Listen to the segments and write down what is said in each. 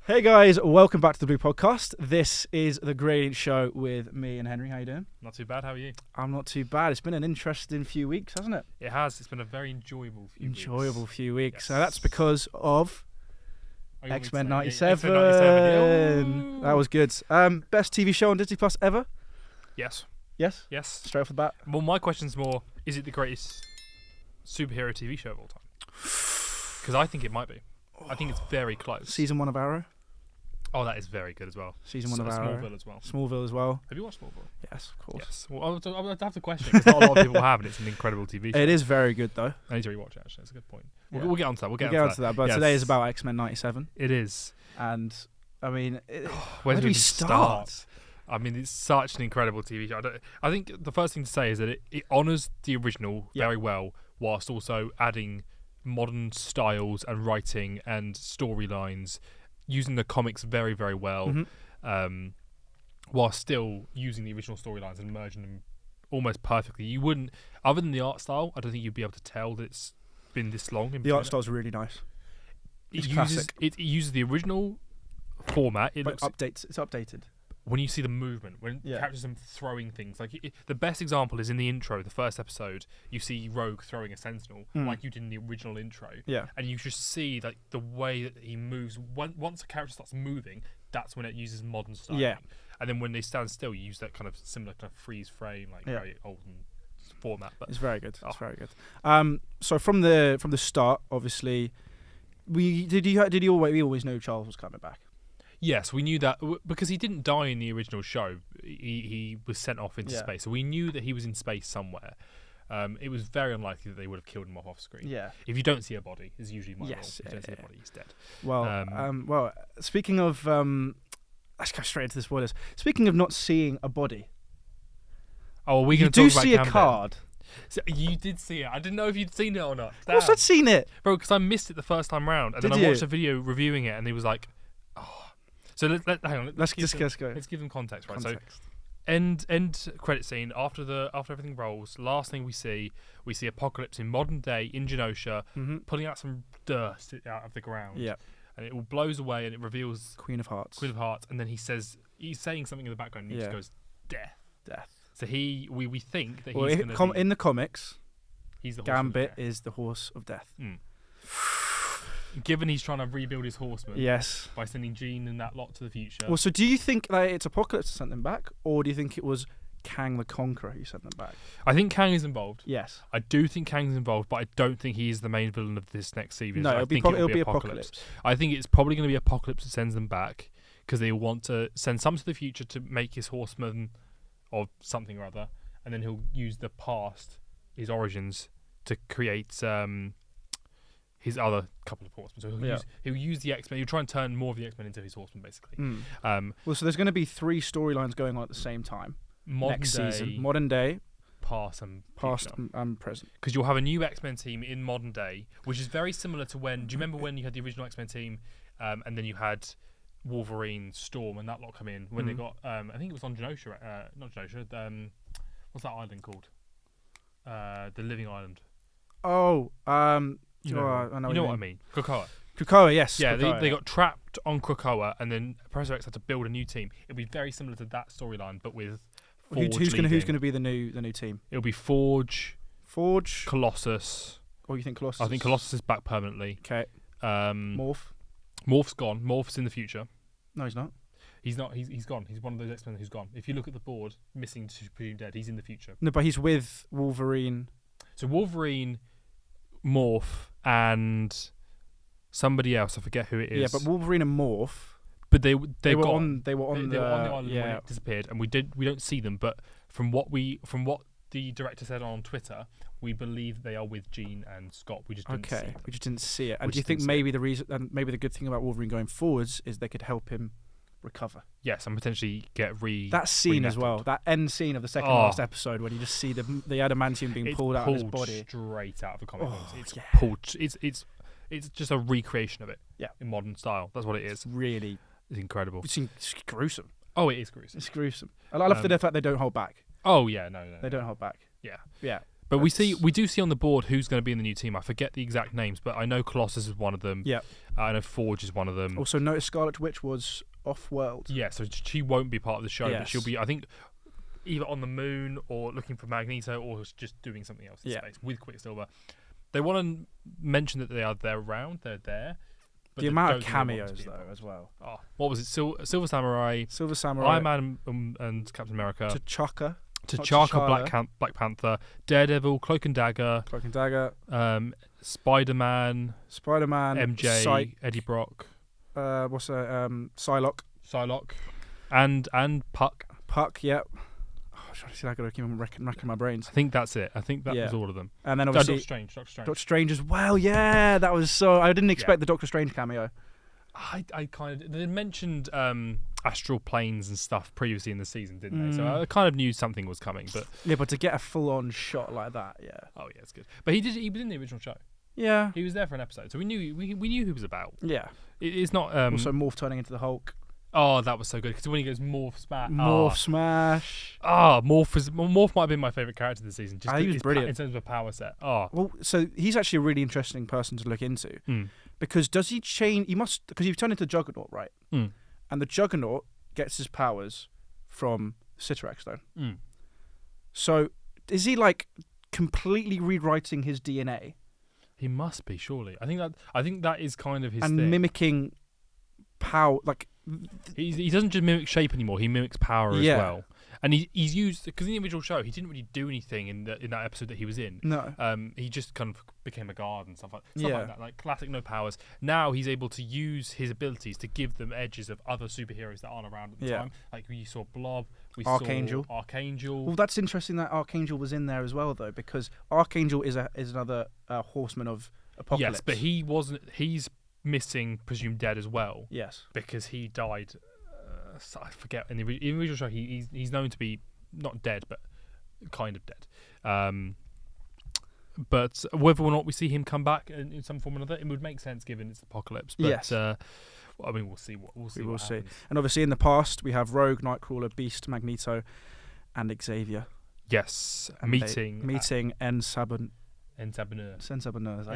Hey guys, welcome back to the Blue Podcast. This is the Gradient Show with me and Henry. How you doing? Not too bad. How are you? I'm not too bad. It's been an interesting few weeks, hasn't it? It has. It's been a very enjoyable few weeks. Yes. So that's because of X-Men 97. X-Men 97. That was good. Best TV show on Disney Plus ever? Yes. Yes? Yes. Straight off the bat? Well, my question's more, is it the greatest superhero TV show of all time? Because I think it might be. I think it's very close. Season 1 of Arrow? Oh, that is very good as well. Season 1 of Arrow. Smallville as well. Smallville as well. Have you watched Smallville? Yes, of course. Yes. Well, I would have to question because not a lot of people have, and it's an incredible TV show. It is very good, though. I need to rewatch it, actually. That's a good point. Yeah. We'll get onto that. We'll get onto that. But yes. Today is about X-Men 97. It is. And, I mean, where do we start? I mean, it's such an incredible TV show. I think the first thing to say is that it honours the original very well, whilst also adding modern styles and writing and storylines, using the comics very, very well, while still using the original storylines and merging them almost perfectly. You wouldn't, other than the art style, I don't think you'd be able to tell that it's been this long. The art style's really nice. It uses the original format. It's updated. When you see the movement, when characters are throwing things, like the best example is in the intro, the first episode, you see Rogue throwing a Sentinel, like you did in the original intro. Yeah. And you just see like the way that he moves. Once a character starts moving, that's when it uses modern styling. Yeah. And then when they stand still, you use that kind of similar kind of freeze frame, like very olden format. But it's very good. It's very good. So from the start, obviously, we always knew Charles was coming back. Yes, we knew that because he didn't die in the original show. He was sent off into space, so we knew that he was in space somewhere. It was very unlikely that they would have killed him off screen. Yeah. If you don't see a body, is usually my rule. If you don't see a body, he's dead. Well, speaking of, let's go straight into the spoilers. Speaking of not seeing a body. Oh, are we going to talk about You do see a card. So you did see it. I didn't know if you'd seen it or not. Of course I'd seen it. Bro, because I missed it the first time round. And then I watched a video reviewing it, and he was like, oh. So hang on. Let's give them context, right? So end credit scene after everything rolls. Last thing we see Apocalypse in modern day in Genosha, pulling out some dust out of the ground. Yeah. And it all blows away, and it reveals Queen of Hearts. And then he's saying something in the background, and he just goes, death. So we think that he's going to in the comics. He's the Gambit is the horse of death. Given he's trying to rebuild his horsemen, yes, by sending Jean and that lot to the future. Well, so do you think that it's Apocalypse who sent them back, or do you think it was Kang the Conqueror who sent them back? I think Kang is involved. Yes, I do think Kang's involved, but I don't think he is the main villain of this next series. No, it'll be Apocalypse. I think it's probably going to be Apocalypse that sends them back because they want to send some to the future to make his horseman or something or other, and then he'll use the past, his origins, to create his other couple of horsemen. So he'll use the X-Men. He'll try and turn more of the X-Men into his horsemen, basically. Well, so there's going to be 3 storylines going on at the same time next season. Modern day, past and present. Because you'll have a new X-Men team in modern day, which is very similar to when. Do you remember when you had the original X-Men team, and then you had Wolverine, Storm, and that lot come in when they got? I think it was on Genosha. Not Genosha. What's that island called? The Living Island. Oh. You know what I mean. Krakoa, yes. Yeah, they got trapped on Krakoa, and then Professor X had to build a new team. It'll be very similar to that storyline, but with Forge. Who's going to be the new team? It'll be Forge, Colossus. What do you think, Colossus? I think Colossus is back permanently. Okay. Morph's gone. Morph's in the future. No, he's not. He's not. He's gone. He's one of those X-Men who's gone. If you look at the board, missing, presumed dead. He's in the future. No, but he's with Wolverine. So Wolverine, Morph, and somebody else. I forget who it is. Yeah, but Wolverine and Morph. But they were on the island when it disappeared, and we don't see them. But from what the director said on Twitter, we believe they are with Jean and Scott. We just didn't see them. We just didn't see it. And do you think maybe the reason, and maybe the good thing about Wolverine going forwards is they could help him recover? Yes, and potentially get that scene as well. That end scene of the second last episode when you just see the adamantium being pulled out of his body, straight out of the comic books. It's pulled. It's just a recreation of it. Yeah, in modern style. That's what it is. It's incredible. It's gruesome. Oh, it is gruesome. It's gruesome. I love the fact they don't hold back. Oh yeah, no. They don't hold back. Yeah. But we do see on the board who's going to be in the new team. I forget the exact names, but I know Colossus is one of them. Yeah. I know Forge is one of them. Also, notice Scarlet Witch was off-world. Yeah, so she won't be part of the show, Yes. but she'll be, I think, either on the moon or looking for Magneto or just doing something else in space with Quicksilver. They want to mention that they're around, they're there. But The amount of cameos, though, as well. Oh, what was it? Silver Samurai, Iron Man and Captain America. T'Chaka, Black Panther, Daredevil, Cloak and Dagger, Spider-Man, MJ, Psych, Eddie Brock, Psylocke, and Puck. Yep. Oh, I gotta keep racking my brains. I think that's it. I think that was all of them. And then obviously Doctor Strange as well. Yeah, that was so. I didn't expect the Doctor Strange cameo. I kind of, they mentioned astral planes and stuff previously in the season, didn't they? So I kind of knew something was coming, but but to get a full-on shot like that, oh yeah, it's good. But he was in the original show. Yeah, he was there for an episode, so we knew who he was about. Yeah, it's not also Morph turning into the Hulk. Oh, that was so good because when he goes Morph Smash. Morph might have been my favourite character this season. Just he was brilliant in terms of a power set. Oh, well, so he's actually a really interesting person to look into because does he change? He must, because he turned into Juggernaut, right? And the Juggernaut gets his powers from Cyttorak Stone. So is he like completely rewriting his DNA? He must be, surely. I think that is kind of his and thing. Mimicking power, like he doesn't just mimic shape anymore. He mimics power as well. And he's used, because in the original show he didn't really do anything in that episode that he was in. No. He just kind of became a guard and stuff like that. Like classic no powers. Now he's able to use his abilities to give them edges of other superheroes that aren't around at the time. Like we saw Blob, Archangel. saw Archangel. Well, that's interesting that Archangel was in there as well, though, because Archangel is another horseman of Apocalypse. Yes, but he wasn't. He's missing, presumed dead as well. Yes, because he died. I forget in the original show he's known to be not dead but kind of dead. But whether or not we see him come back in some form or another, it would make sense given it's Apocalypse. But yes. I mean, we'll see. We'll see. And obviously, in the past, we have Rogue, Nightcrawler, Beast, Magneto, and Xavier. Yes, and meeting Ensabuneur. Ensabuneur.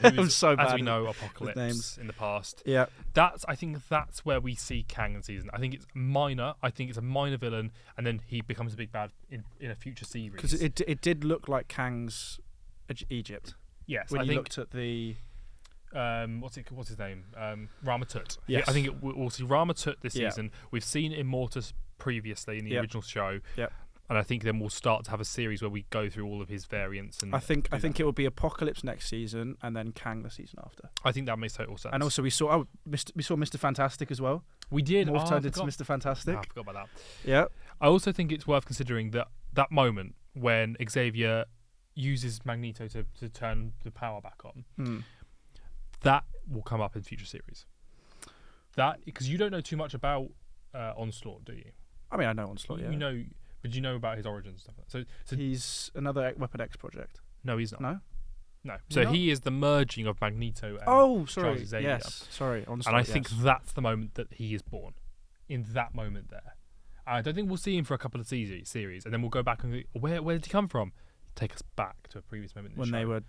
I'm so bad. As we know, Apocalypse names in the past. Yeah. I think that's where we see Kang in the season. I think it's minor. I think it's a minor villain, and then he becomes a big bad in a future series. Because it did look like Kang's Egypt. Yes. When you looked at the... what's his name? Ramatut. Yes. I think we'll see Ramatut this season. We've seen Immortus previously in the original show. Yeah. And I think then we'll start to have a series where we go through all of his variants. And I think it will be Apocalypse next season, and then Kang the season after. I think that makes total sense. And also we saw Mr. Fantastic as well. We did. Morph turned into Mr. Fantastic. I forgot about that. Yeah. I also think it's worth considering that moment when Xavier uses Magneto to turn the power back on. That will come up in future series. That because you don't know too much about Onslaught, do you? I mean, I know Onslaught. You know. But do you know about his origins and stuff? So he's another Weapon X project. No, he's not. No. So he is the merging of Magneto and Charles Xavier. Yes. Sorry. Onslaught, and I think that's the moment that he is born. In that moment there. I don't think we'll see him for a couple of series, and then we'll go back and go, where did he come from? Take us back to a previous moment in the when show. They were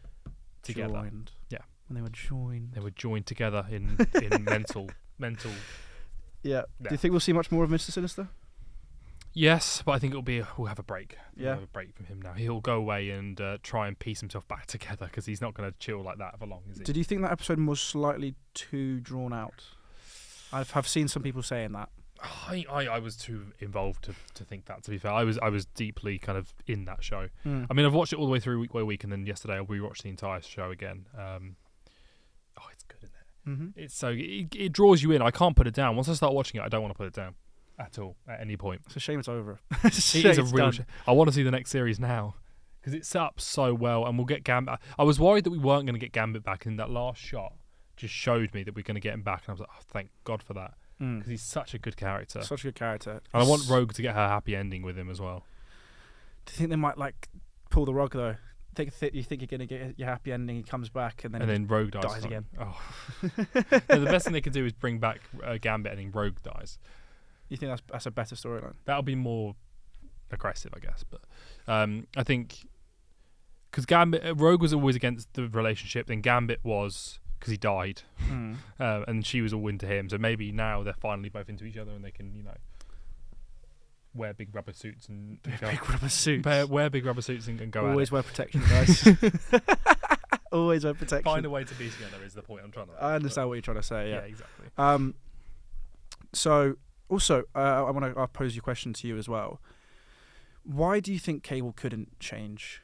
together. Joined. Yeah. When they were joined. They were joined together in mental. Yeah. Do you think we'll see much more of Mr. Sinister? Yes, but I think we'll have a break. Yeah. We'll have a break from him now. He'll go away and try and piece himself back together because he's not going to chill like that for long, is he? Did you think that episode was slightly too drawn out? I've seen some people saying that. I was too involved to think that, to be fair. I was deeply kind of in that show. Mm. I mean, I've watched it all the way through week by week, and then yesterday I rewatched the entire show again. It's good, isn't it? Mm-hmm. It's so it draws you in. I can't put it down. Once I start watching it, I don't want to put it down at all, at any point. It's a shame it's over. It is a real shame. I want to see the next series now because it's set up so well, and we'll get Gambit. I was worried that we weren't going to get Gambit back, and that last shot just showed me that we're going to get him back, and I was like, oh, thank God for that. Because he's such a good character. Such a good character. And I want Rogue to get her happy ending with him as well. Do you think they might pull the rug though? You think you're going to get your happy ending, he comes back and then Rogue dies again. Oh. No, the best thing they could do is bring back Gambit and then Rogue dies. You think that's a better storyline? That'll be more aggressive, I guess. But I think because Rogue was always against the relationship, then Gambit was because he died, and she was all into him. So maybe now they're finally both into each other, and they can, wear big rubber suits and wear big rubber suits and go. Always wear protection, guys. Always wear protection. Find a way to be together is the point I'm trying to. I understand what you're trying to say. Yeah, exactly. So also, I want to pose your question to you as well. Why do you think Cable couldn't change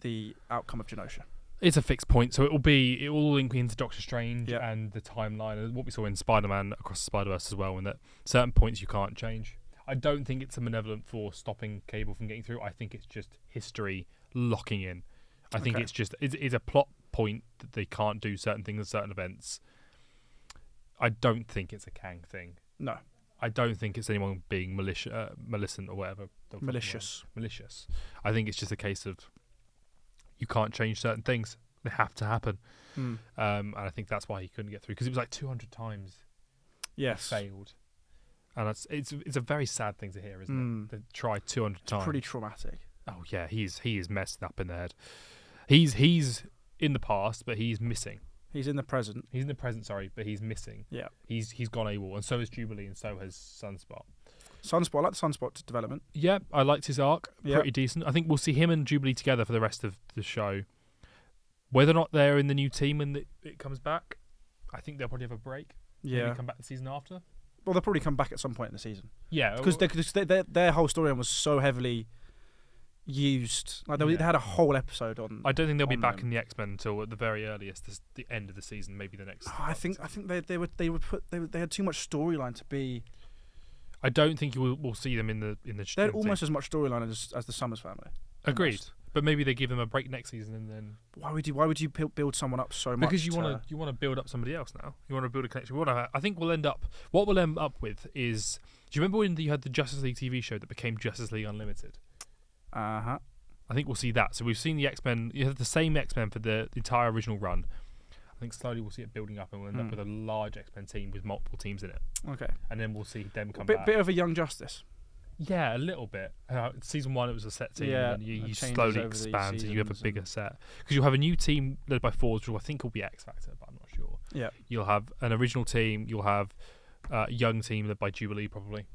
the outcome of Genosha? It's a fixed point, so it will link into Doctor Strange and the timeline, and what we saw in Spider-Man Across the Spider-Verse as well, and that certain points you can't change. I don't think it's a malevolent force stopping Cable from getting through. I think it's just history locking in. I think it's a plot point that they can't do certain things at certain events. I don't think it's a Kang thing. No. I don't think it's anyone being malicious or whatever. Malicious. I think it's just a case of you can't change certain things. They have to happen. And I think that's why he couldn't get through, because it was like 200 times he failed. And it's a very sad thing to hear, isn't it? To try 200 times. Pretty traumatic. Oh yeah, he is messed up in the head. He's in the past, but he's missing. He's in the present. Sorry, but he's missing. Yeah. He's gone AWOL, and so has Jubilee, and so has Sunspot. I like the Sunspot development. Yeah, I liked his arc. Pretty decent. I think we'll see him and Jubilee together for the rest of the show. Whether or not they're in the new team when it comes back, I think they'll probably have a break. Yeah. Maybe come back the season after. Well, they'll probably come back at some point in the season. Yeah. Because their whole storyline was so heavily used. Like they had a whole episode on. I don't think they'll be back in the X-Men until at the very earliest, the end of the season, maybe the next. I think they had too much storyline to be. I don't think we'll see them in the. They had almost as much storyline as the Summers family. Agreed, almost. But maybe they give them a break next season and then. Why would you build someone up so much? Because you want to build up somebody else now. You want to build a connection. I think what we'll end up with is. Do you remember when you had the Justice League TV show that became Justice League Unlimited? I think we'll see that. So we've seen the X-Men. You have the same X-Men for the entire original run. I think slowly we'll see it building up, and we'll end up with a large X-Men team with multiple teams in it. Okay. And then we'll see them come back. Bit of a Young Justice. Yeah, a little bit. Season 1, it was a set team, and then you slowly expand, and you have a bigger set. Because you'll have a new team led by Forge, which I think will be X Factor, but I'm not sure. Yeah. You'll have an original team. You'll have a young team led by Jubilee, probably.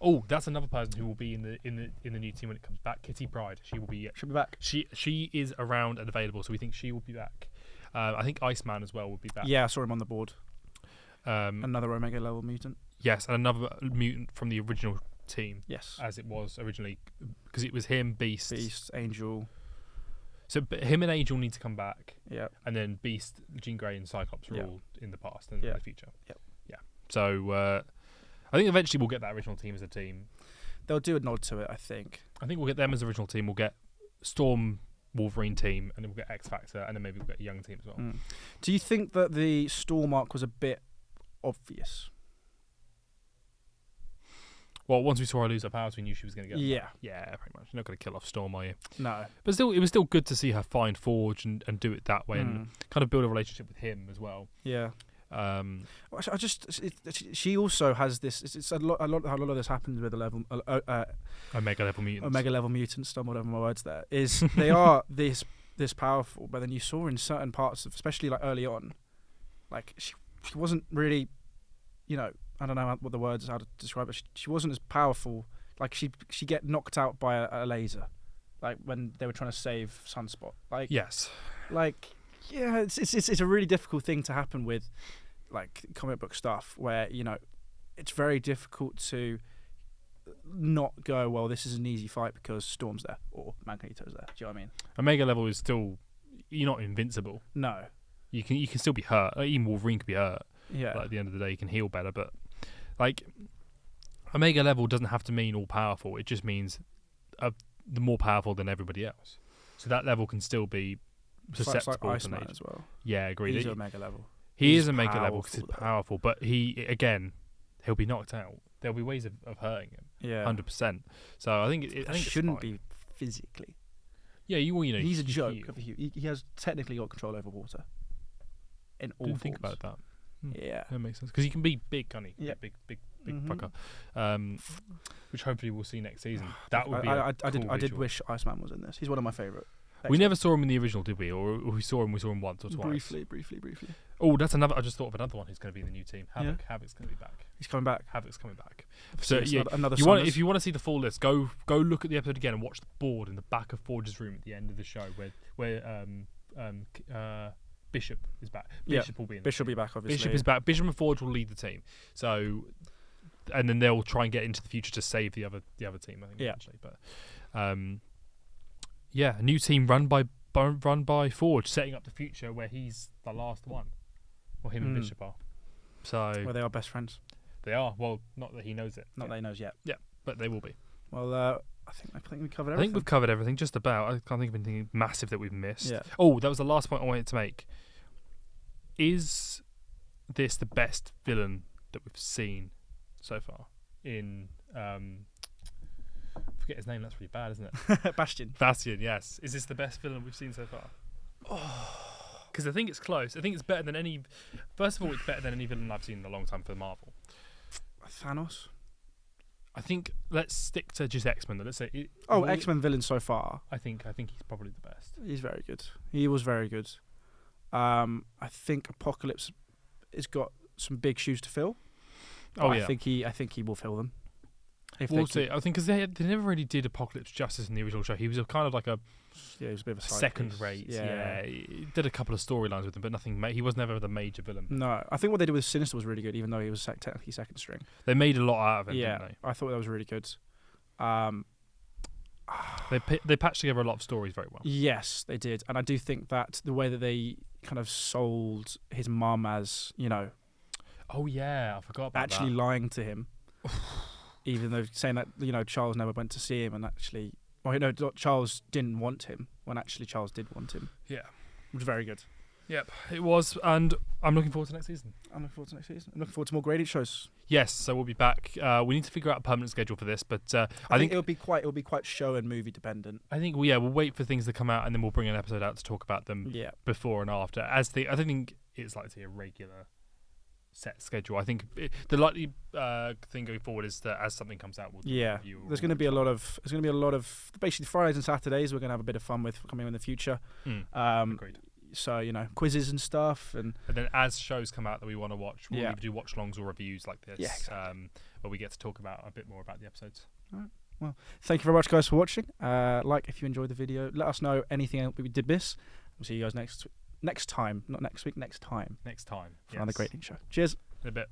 Oh, that's another person who will be in the new team when it comes back. Kitty Pryde. She'll be back. She is around and available, so we think she will be back. I think Iceman as well will be back. Yeah, I saw him on the board. Another Omega level mutant. Yes, and another mutant from the original team. Yes, as it was originally, because it was him, Beast, Angel. So him and Angel need to come back. Yeah, and then Beast, Jean Grey, and Cyclops are all in the past and in the future. Yep. Yeah. So I think eventually we'll get that original team as a team. They'll do a nod to it, I think. I think we'll get them as original team. We'll get Storm, Wolverine team, and then we'll get X Factor, and then maybe we'll get a young team as well. Do you think that the Storm arc was a bit obvious? Well, once we saw her lose her powers, we knew she was going to get them. Yeah, pretty much. You're not going to kill off Storm, are you? No. But still, it was still good to see her find Forge and do it that way and kind of build a relationship with him as well. Yeah. She also has this. It's a lot of this happens with Omega level mutants. Omega level mutants. Stumbled over my words. There is they are this powerful, but then you saw in certain parts of, especially like early on, like she wasn't really, I don't know what the words how to describe it. She wasn't as powerful. Like she get knocked out by a laser, like when they were trying to save Sunspot. Like yes, like. Yeah, it's a really difficult thing to happen with, like, comic book stuff, where it's very difficult to not go, well, this is an easy fight because Storm's there or Magneto's there. Do you know what I mean? Omega level is still, you're not invincible. No, you can still be hurt. Even Wolverine could be hurt. Yeah. But at the end of the day, you can heal better. But like, Omega level doesn't have to mean all powerful. It just means the more powerful than everybody else. So that level can still be susceptible like to Iceman as well. Yeah, agreed. He's Omega level. He is Omega level because he's powerful, but he'll be knocked out. There'll be ways of hurting him. Yeah, 100%. So I think it shouldn't be physically. Yeah, he's a joke. He has technically got control over water. In all Didn't think about that. Yeah, that makes sense because he can be big, can't he? Yeah, big big fucker, which hopefully we'll see next season. That would be. I did wish Iceman was in this. He's one of my favourite. We never saw him in the original, did we? Or we saw him once or twice. Briefly. Oh, that's another. I just thought of another one who's going to be in the new team. Havoc. Yeah. Havoc's going to be back. He's coming back. Havoc's coming back. So yeah, another. If you want to see the full list, go look at the episode again and watch the board in the back of Forge's room at the end of the show where Bishop is back. Bishop will be in. Bishop will be back. Obviously, Bishop is back. Bishop and Forge will lead the team. So, and then they'll try and get into the future to save the other team. I think. Yeah. Eventually. But a new team run by Forge, setting up the future where he's the last one, or him and Bishop are. So well, they are best friends. They are. Well, not that he knows it. Not that he knows yet. Yeah, but they will be. Well, I think we covered everything. I think we've covered everything. Just about. I can't think of anything massive that we've missed. Yeah. Oh, that was the last point I wanted to make. Is this the best villain that we've seen so far in? Forget his name. That's really bad, isn't it? Bastion. Bastion. Yes. Is this the best villain we've seen so far? Because I think it's close. I think it's better than any. First of all, it's better than any villain I've seen in a long time for Marvel. Thanos. I think let's stick to just X-Men. Let's say. X-Men villain so far. I think he's probably the best. He's very good. He was very good. I think Apocalypse has got some big shoes to fill. I think he will fill them. We'll see. I think because they never really did Apocalypse justice in the original show. He was kind of like he was a bit of a second rate. Yeah. He did a couple of storylines with him, but nothing. He was never the major villain. No, I think what they did with Sinister was really good, even though he was technically second string. They made a lot out of it. Yeah, didn't they? I thought that was really good. They patched together a lot of stories very well. Yes, they did, and I do think that the way that they kind of sold his mum as, oh yeah, I forgot about actually that. lying to him, even though saying that Charles never went to see him, and actually, Charles didn't want him when actually Charles did want him. Yeah, it was very good. Yep, it was, and I'm looking forward to next season. I'm looking forward to more graded shows. Yes, so we'll be back. We need to figure out a permanent schedule for this, but I think it'll be quite show and movie dependent. I think we'll wait for things to come out, and then we'll bring an episode out to talk about them. Before and after. I don't think it's likely to be a regular set schedule. I think the likely thing going forward is that as something comes out, we'll review. There's going to be a lot of basically Fridays and Saturdays. We're going to have a bit of fun with coming in the future. Agreed. So quizzes and stuff, and then as shows come out that we want to watch, we'll either do watch-alongs or reviews like this, exactly. where we get to talk about a bit more about the episodes. All right. Well, thank you very much, guys, for watching. If you enjoyed the video, let us know anything else we did miss. We'll see you guys next time, not next week, next time. Next time For another great show. Cheers. In a bit.